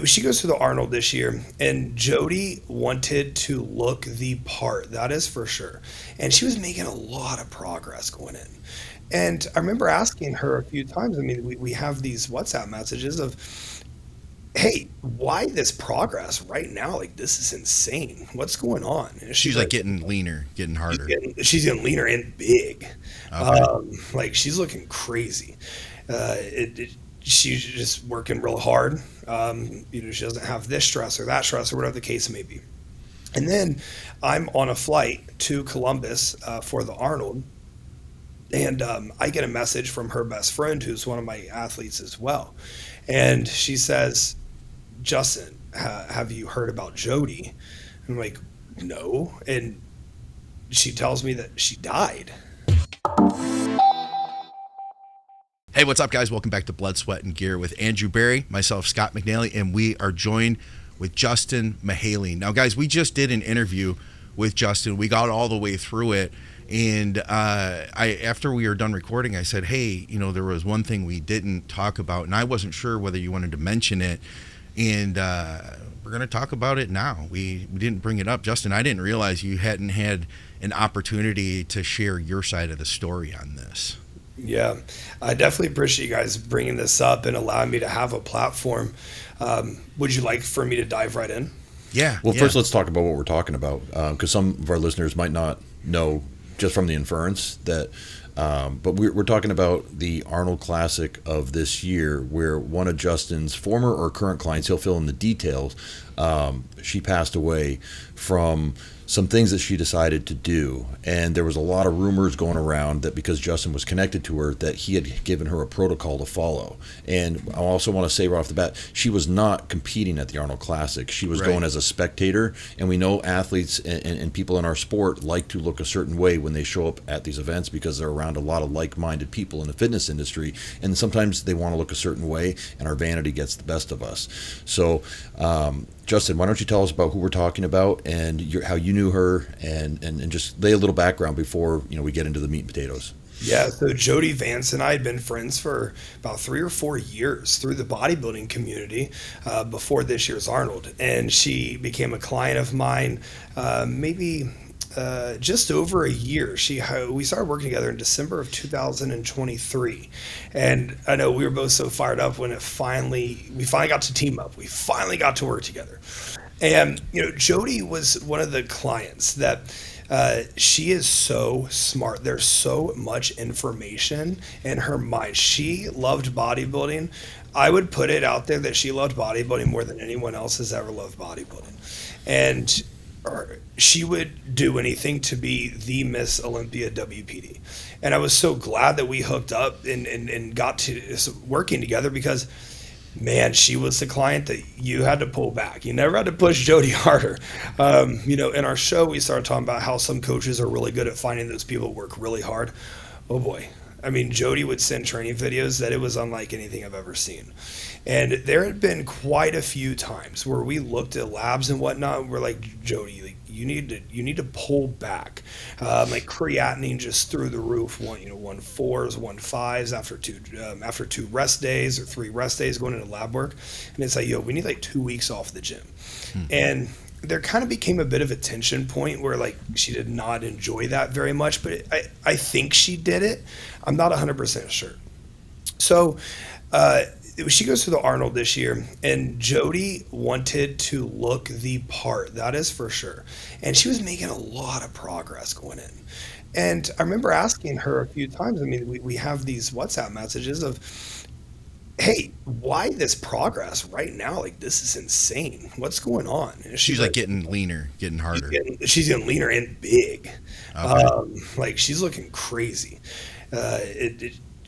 she goes to the Arnold this year, and Jodi wanted to look the part, that is for sure. And she was making a lot of progress going in. And I remember asking her a few times. I mean, we have these WhatsApp messages of, hey, why this progress right now? Like, this is insane. What's going on? And she's She's like like, getting leaner, getting harder. she's getting leaner and big. Okay. Like, she's looking crazy. She's just working real hard. She doesn't have this stress or that stress or whatever the case may be. And then I'm on a flight to Columbus for the Arnold, and I get a message from her best friend, who's one of my athletes as well. And she says, Justin, have you heard about Jodi? I'm like, no. And she tells me that she died. Hey, what's up, guys? Welcome back to Blood, Sweat, and Gear with Andrew Barry, myself, Scott McNally, and we are joined with Justin Mihaly. Now, guys, we just did an interview with Justin. We got all the way through it, and after we were done recording, I said, hey, there was one thing we didn't talk about, and I wasn't sure whether you wanted to mention it, and we're going to talk about it now. We didn't bring it up. Justin, I didn't realize you hadn't had an opportunity to share your side of the story on this. Yeah, I definitely appreciate you guys bringing this up and allowing me to have a platform. Would you like for me to dive right in? Yeah. Well, Yeah. first let's talk about what we're talking about, because some of our listeners might not know just from the inference that. But we're talking about the Arnold Classic of this year, where one of Justin's former or current clients, he'll fill in the details, she passed away from some things that she decided to do. And there was a lot of rumors going around that because Justin was connected to her, that he had given her a protocol to follow. And I also want to say right off the bat, she was not competing at the Arnold Classic. She was Right. going as a spectator. And we know athletes and people in our sport like to look a certain way when they show up at these events, because they're around a lot of like-minded people in the fitness industry. And sometimes they want to look a certain way, and our vanity gets the best of us. So, Justin, why don't you tell us about who we're talking about and how you knew her, and just lay a little background before we get into the meat and potatoes. Yeah, so Jodi Vance and I had been friends for about 3 or 4 years through the bodybuilding community before this year's Arnold. And she became a client of mine maybe just over a year. We started working together in December of 2023, and I know we were both so fired up when we finally got to team up. We finally got to work together, and Jodi was one of the clients that. She is so smart. There's so much information in her mind. She loved bodybuilding. I would put it out there that she loved bodybuilding more than anyone else has ever loved bodybuilding. And she would do anything to be the Miss Olympia WPD. And I was so glad that we hooked up and got to working together, because man, she was the client that you had to pull back. You never had to push Jodi harder. In our show, we started talking about how some coaches are really good at finding those people who work really hard. Oh boy. I mean, Jodi would send training videos that it was unlike anything I've ever seen. And there had been quite a few times where we looked at labs and whatnot, and we're like, Jodi, like, you need to pull back. Like creatinine just through the roof. 1.4s, 1.5s after 2 rest days or 3 rest days going into lab work, and it's like, we need like 2 weeks off the gym. And there kind of became a bit of a tension point where like she did not enjoy that very much, but I think she did it. I'm not 100% sure. So she goes to the Arnold this year, and Jodi wanted to look the part, that is for sure. And she was making a lot of progress going in. And I remember asking her a few times. I mean, we have these WhatsApp messages of, hey, why this progress right now? Like, this is insane. What's going on? And She's like getting leaner, getting harder. she's getting leaner and big. Okay. Like, she's looking crazy.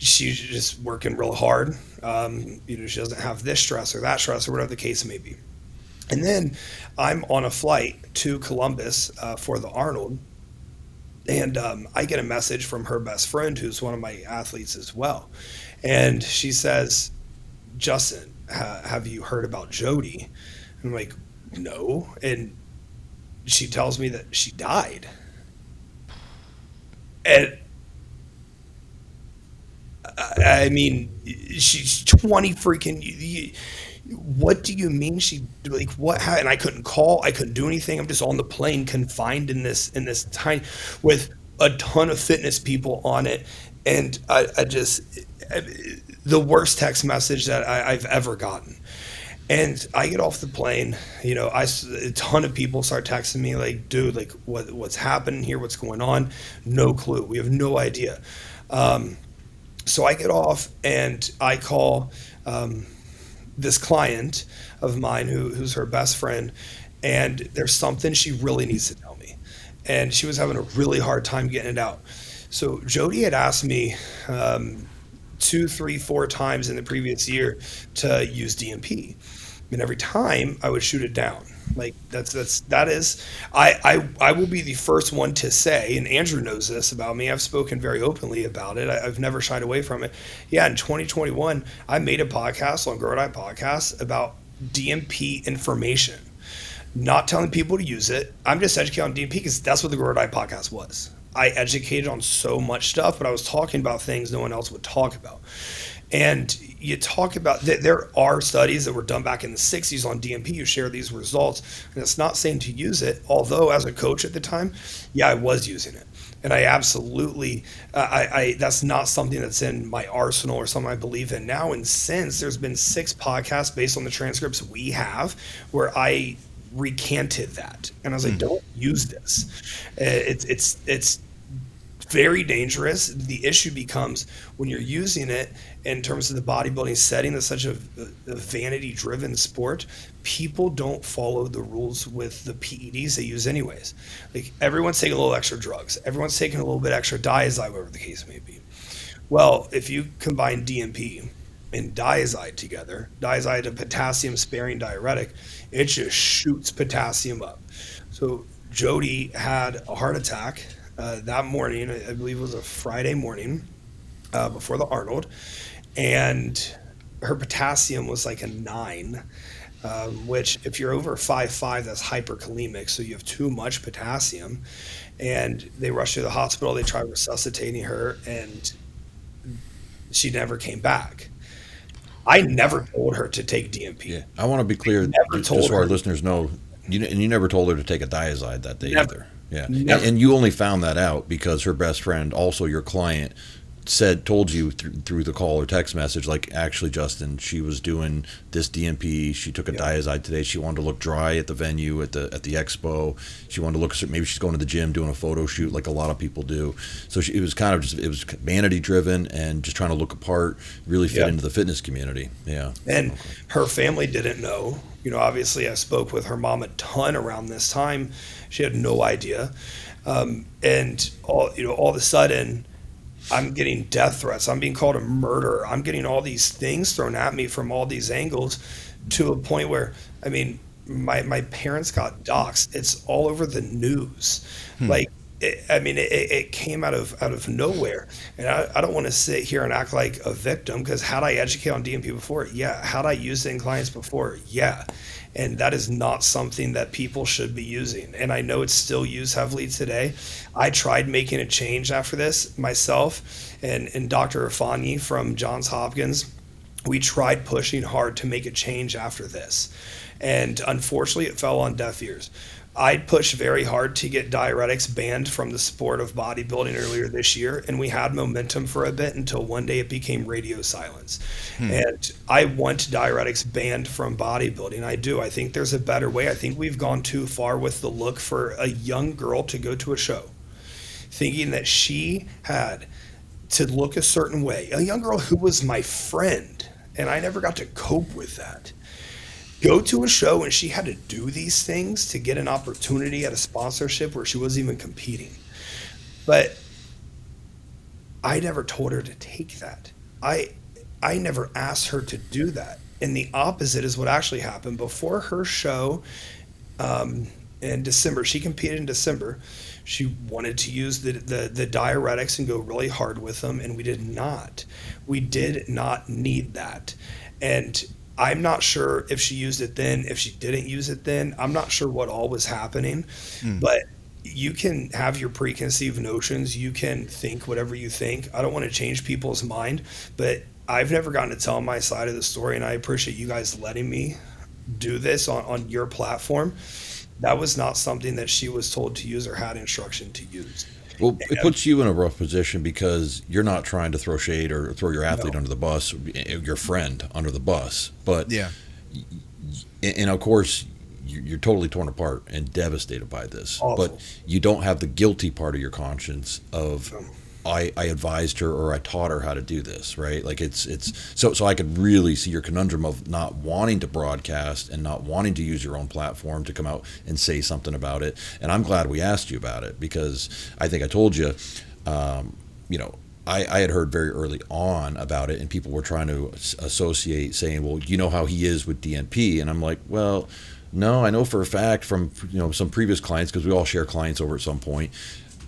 She's just working real hard. She doesn't have this stress or that stress or whatever the case may be. And then I'm on a flight to Columbus for the Arnold, and I get a message from her best friend, who's one of my athletes as well. And she says, Justin, have you heard about Jodi? I'm like, no. And she tells me that she died. And I mean, she's 20 freaking. what do you mean she, like, what, how? And I couldn't call, I couldn't do anything. I'm just on the plane confined in this tiny, with a ton of fitness people on it. And I just, the worst text message that I've ever gotten. And I get off the plane, a ton of people start texting me like, dude, like what's happening here? What's going on? No clue. We have no idea. So I get off and I call this client of mine who's her best friend, and there's something she really needs to tell me. And she was having a really hard time getting it out. So Jodi had asked me 2, 3, 4 times in the previous year to use DNP. And every time I would shoot it down. Like that is, I will be the first one to say, and Andrew knows this about me, I've spoken very openly about it. I've never shied away from it. Yeah, in 2021, I made a podcast on Grow What I Podcast about DNP information. Not telling people to use it. I'm just educating on DNP because that's what the Grow What I Podcast was. I educated on so much stuff, but I was talking about things no one else would talk about. And you talk about that there are studies that were done back in the 60s on DNP. You share these results, and it's not saying to use it. Although as a coach at the time, yeah, I was using it, and I absolutely, I that's not something that's in my arsenal or something I believe in now. And since there's been 6 podcasts based on the transcripts we have, where I recanted that, and I was like, don't use this. It's very dangerous. The issue becomes when you're using it in terms of the bodybuilding setting, that's such a vanity driven sport. People don't follow the rules with the PEDs they use anyways. Like, everyone's taking a little extra drugs. Everyone's taking a little bit extra diazide, whatever the case may be. Well, if you combine DNP and diazide together, diazide, a potassium sparing diuretic, it just shoots potassium up. So Jodi had a heart attack that morning. I believe it was a Friday morning before the Arnold, and her potassium was like a 9, which if you're over 5.5, that's hyperkalemic, so you have too much potassium. And they rushed her to the hospital. They tried resuscitating her, and she never came back. I never told her to take DNP. Yeah, I want to be clear, just so our listeners know, you never told her to take a diazide that day either. Yeah, and you only found that out because her best friend, also your client, told you through the call or text message, like, actually, Justin, she was doing this DNP. She took a diazide today. She wanted to look dry at the venue at the expo. She wanted to look, maybe she's going to the gym doing a photo shoot like a lot of people do. So it was kind of just, it was vanity driven and just trying to look apart, really fit into the fitness community. Yeah, and her family didn't know. Obviously, I spoke with her mom a ton around this time. She had no idea, and all of a sudden, I'm getting death threats. I'm being called a murderer. I'm getting all these things thrown at me from all these angles, to a point where, I mean, my parents got doxxed. It's all over the news. Like, it came out of nowhere. And I don't want to sit here and act like a victim, because had I educated on DNP before? Yeah. Had I used it in clients before? Yeah. And that is not something that people should be using. And I know it's still used heavily today. I tried making a change after this myself, and Dr. Afani from Johns Hopkins, we tried pushing hard to make a change after this. And unfortunately, it fell on deaf ears. I pushed very hard to get diuretics banned from the sport of bodybuilding earlier this year, and we had momentum for a bit until one day it became radio silence. And I want diuretics banned from bodybuilding. I do. I think there's a better way. I think we've gone too far with the look for a young girl to go to a show, thinking that she had to look a certain way. A young girl who was my friend, and I never got to cope with that. Go to a show and she had to do these things to get an opportunity at a sponsorship where she wasn't even competing. But I never told her to take that. I never asked her to do that. And the opposite is what actually happened. Before her show in December, she competed in December. She wanted to use the diuretics and go really hard with them, and we did not. We did not need that. And I'm not sure if she used it then, if she didn't use it then. I'm not sure what all was happening, but you can have your preconceived notions. You can think whatever you think. I don't want to change people's mind, but I've never gotten to tell my side of the story, and I appreciate you guys letting me do this on your platform. That was not something that she was told to use or had instruction to use. Well, it puts you in a rough position because you're not trying to throw shade or throw your athlete under the bus, your friend under the bus. But Yeah. and of course, you're totally torn apart and devastated by this. Awful. But you don't have the guilty part of your conscience of I advised her or I taught her how to do this, right? Like it's so I could really see your conundrum of not wanting to broadcast and not wanting to use your own platform to come out and say something about it. And I'm glad we asked you about it because I think I told you, I had heard very early on about it and people were trying to associate saying, well, you know how he is with DNP. And I'm like, well, no, I know for a fact from some previous clients, because we all share clients over at some point,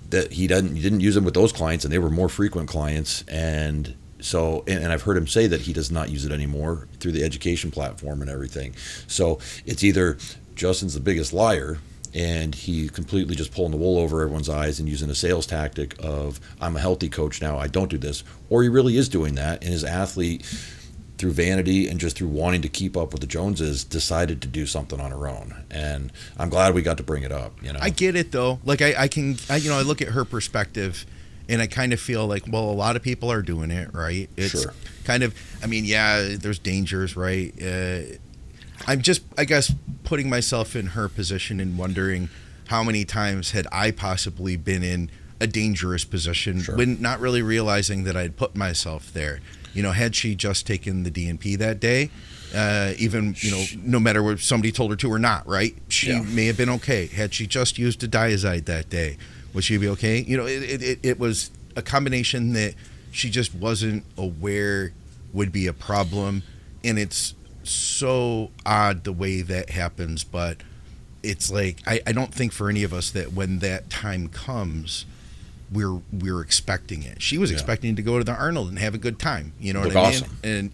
that he didn't use them with those clients, and they were more frequent clients. And so, and I've heard him say that he does not use it anymore through the education platform and everything. So it's either Justin's the biggest liar and he completely just pulling the wool over everyone's eyes and using a sales tactic of I'm a healthy coach now, I don't do this, or he really is doing that, and his athlete, through vanity and just through wanting to keep up with the Joneses, decided to do something on her own. And I'm glad we got to bring it up. I get it though. Like I look at her perspective and I kind of feel like, well, a lot of people are doing it, right? It's Sure. kind of, there's dangers, right? I'm just, I guess, putting myself in her position and wondering how many times had I possibly been in a dangerous position when not really realizing that I'd put myself there. Had she just taken the DNP that day, even, no matter what somebody told her to or not, right? She may have been okay. Had she just used a diazide that day, would she be okay? It was a combination that she just wasn't aware would be a problem. And it's so odd the way that happens, but it's like, I don't think for any of us that when that time comes, we're expecting it. She was expecting to go to the Arnold and have a good time. You know what I mean? Awesome. And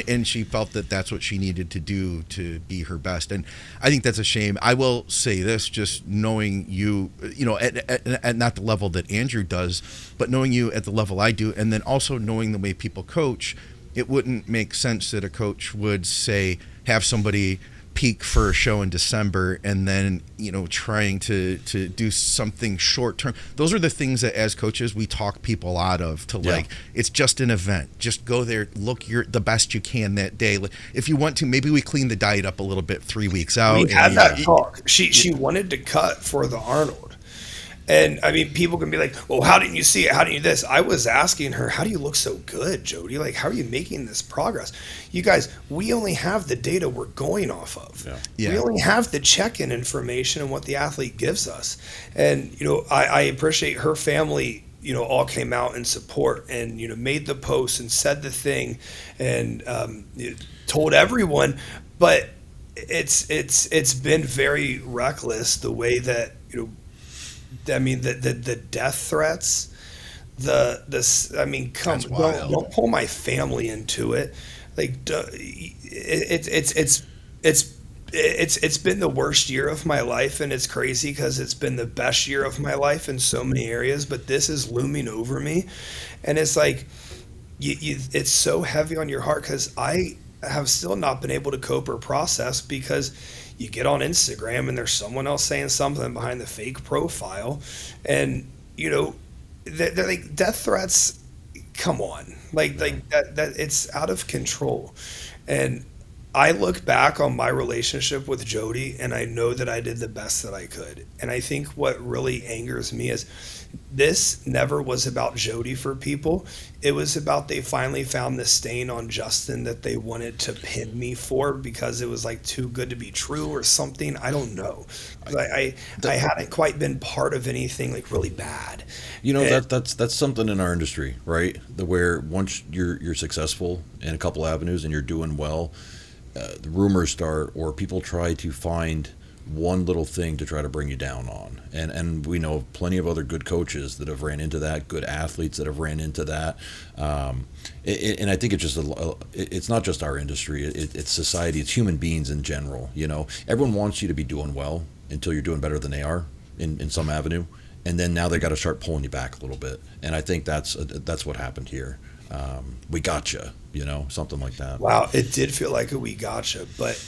and she felt that that's what she needed to do to be her best. And I think that's a shame. I will say this, just knowing you, at not the level that Andrew does, but knowing you at the level I do, and then also knowing the way people coach, it wouldn't make sense that a coach would say, have somebody peak for a show in December and then trying to do something short term. Those are the things that as coaches we talk people out of, to like, it's just an event, just go there, look the best you can that day. If you want to, maybe we clean the diet up a little bit 3 weeks out. We had that talk. She wanted to cut for the Arnold. And people can be like, well, how didn't you see it? How didn't you this? I was asking her, how do you look so good, Jodi? Like, how are you making this progress? You guys, we only have the data we're going off of. Yeah. We only have the check-in information and what the athlete gives us. And, I appreciate her family, all came out in support and, made the post and said the thing and told everyone. But it's been very reckless the way that, the death threats, don't pull my family into it. Like, it's been the worst year of my life, and it's crazy because it's been the best year of my life in so many areas. But this is looming over me, and it's like, it's so heavy on your heart because I have still not been able to cope or process because you get on Instagram and there's someone else saying something behind the fake profile, and they're like death threats. Come on, like that it's out of control. And I look back on my relationship with Jodi and I know that I did the best that I could. And I think what really angers me is this never was about Jodi for people. It was about they finally found the stain on Justin that they wanted to pin me for because it was like too good to be true or something. I don't know. I hadn't quite been part of anything like really bad. That's something in our industry, right? Where once you're successful in a couple avenues and you're doing well, the rumors start, or people try to find one little thing to try to bring you down on. And we know plenty of other good coaches that have ran into that, good athletes that have ran into that. And I think it's just it's not just our industry, it's society, it's human beings in general. Everyone wants you to be doing well until you're doing better than they are in some avenue. And then now they got to start pulling you back a little bit. And I think that's what happened here. we gotcha, something like that. Wow, it did feel like a we gotcha. But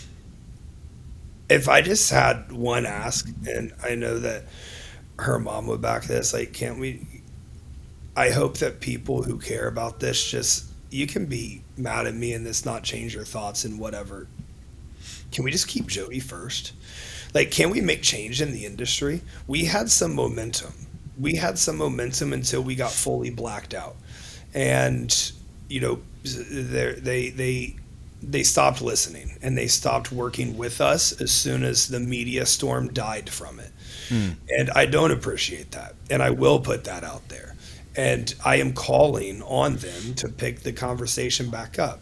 if I just had one ask, and I know that her mom would back this, like, can't we? I hope that people who care about this just, you can be mad at me and this not change your thoughts and whatever. Can we just keep Jodi first? Like, can we make change in the industry? We had some momentum. We had some momentum until we got fully blacked out. And, they stopped listening and they stopped working with us as soon as the media storm died from it. And I don't appreciate that. And I will put that out there. And I am calling on them to pick the conversation back up.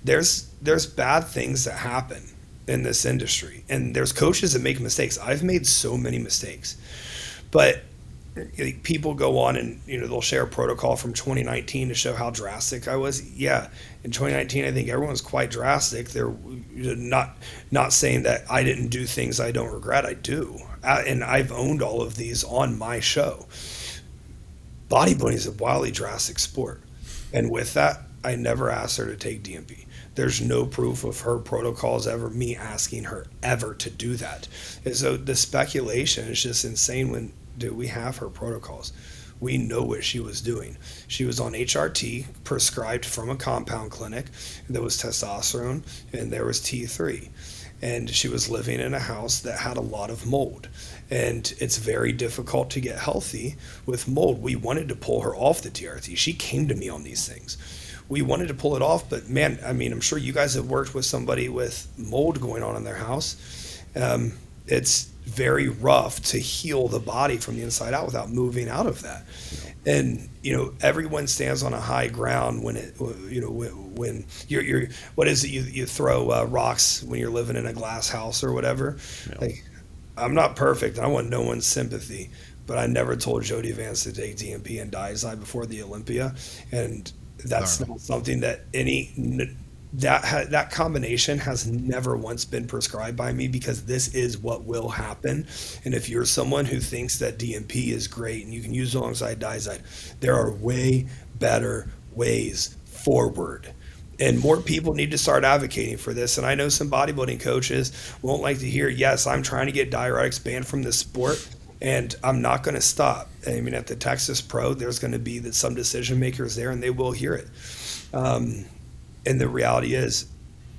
There's bad things that happen in this industry, and there's coaches that make mistakes. I've made so many mistakes, but people go on and they'll share a protocol from 2019 to show how drastic I was. Yeah, in 2019 I think everyone was quite drastic. They're not saying that I didn't do things I don't regret. I do, and I've owned all of these on my show. Bodybuilding is a wildly drastic sport, and with that, I never asked her to take DNP. There's no proof of her protocols ever, me asking her ever to do that. And so the speculation is just insane. When do we have her protocols? We know what she was doing. She was on HRT prescribed from a compound clinic. There was testosterone and there was T3. And she was living in a house that had a lot of mold. And it's very difficult to get healthy with mold. We wanted to pull her off the TRT. She came to me on these things. We wanted to pull it off, but man, I mean, I'm sure you guys have worked with somebody with mold going on in their house. It's very rough to heal the body from the inside out without moving out of that. And everyone stands on a high ground when when you're what is it, you throw rocks when you're living in a glass house or whatever. Yeah. Like, I'm not perfect. I want no one's sympathy, but I never told Jodi Vance to take DNP and Diazide before the Olympia, and that's not something that that combination has never once been prescribed by me, because this is what will happen. And if you're someone who thinks that DNP is great and you can use it alongside Diazide, there are way better ways forward. And more people need to start advocating for this. And I know some bodybuilding coaches won't like to hear, yes, I'm trying to get diuretics banned from this sport, and I'm not going to stop. I mean, at the Texas Pro, there's going to be some decision makers there, and they will hear it. And the reality is,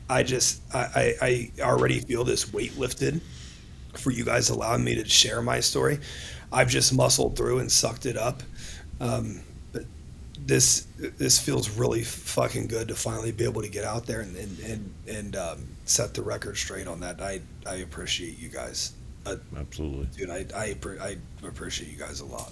I already feel this weight lifted for you guys allowing me to share my story. I've just muscled through and sucked it up. But this feels really fucking good to finally be able to get out there and set the record straight on that. I appreciate you guys. Absolutely, dude. I appreciate you guys a lot.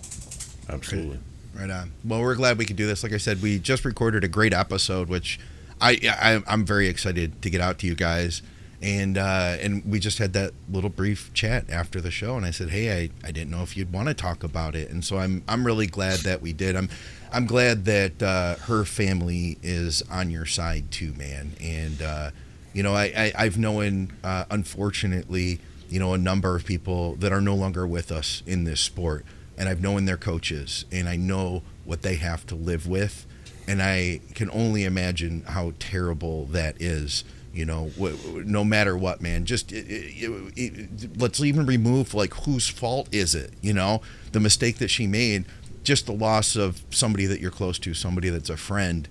Absolutely. Right on. Well, we're glad we could do this. Like I said, we just recorded a great episode, which I'm very excited to get out to you guys. And we just had that little brief chat after the show, and I said, hey, I didn't know if you'd want to talk about it. And so I'm really glad that we did. I'm glad that her family is on your side too, man. And I've known, unfortunately, a number of people that are no longer with us in this sport, and I've known their coaches, and I know what they have to live with, and I can only imagine how terrible that is. No matter what, man, just let's even remove, like, whose fault is it? The mistake that she made, just the loss of somebody that you're close to, somebody that's a friend,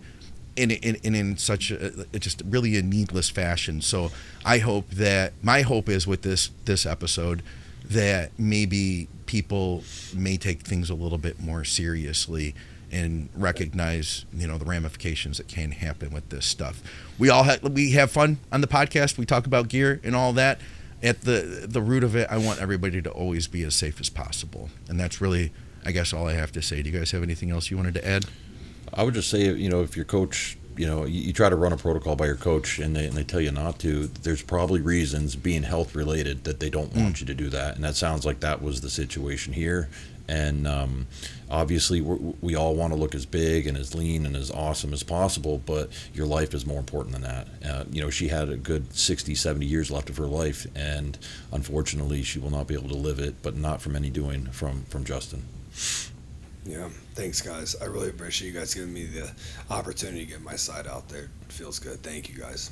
in such just really a needless fashion. So I hope that, my hope is with this episode, that maybe people may take things a little bit more seriously and recognize, the ramifications that can happen with this stuff. We have fun on the podcast. We talk about gear and all that. At the root of it, I want everybody to always be as safe as possible. And that's really, I guess, all I have to say. Do you guys have anything else you wanted to add? I would just say, if your coach, you try to run a protocol by your coach and they tell you not to, there's probably reasons, being health related, that they don't want you to do that. And that sounds like that was the situation here. And obviously we all want to look as big and as lean and as awesome as possible, but your life is more important than that. She had a good 60, 70 years left of her life, and unfortunately she will not be able to live it, but not from any doing from Justin. Yeah, thanks, guys. I really appreciate you guys giving me the opportunity to get my side out there. It feels good. Thank you, guys.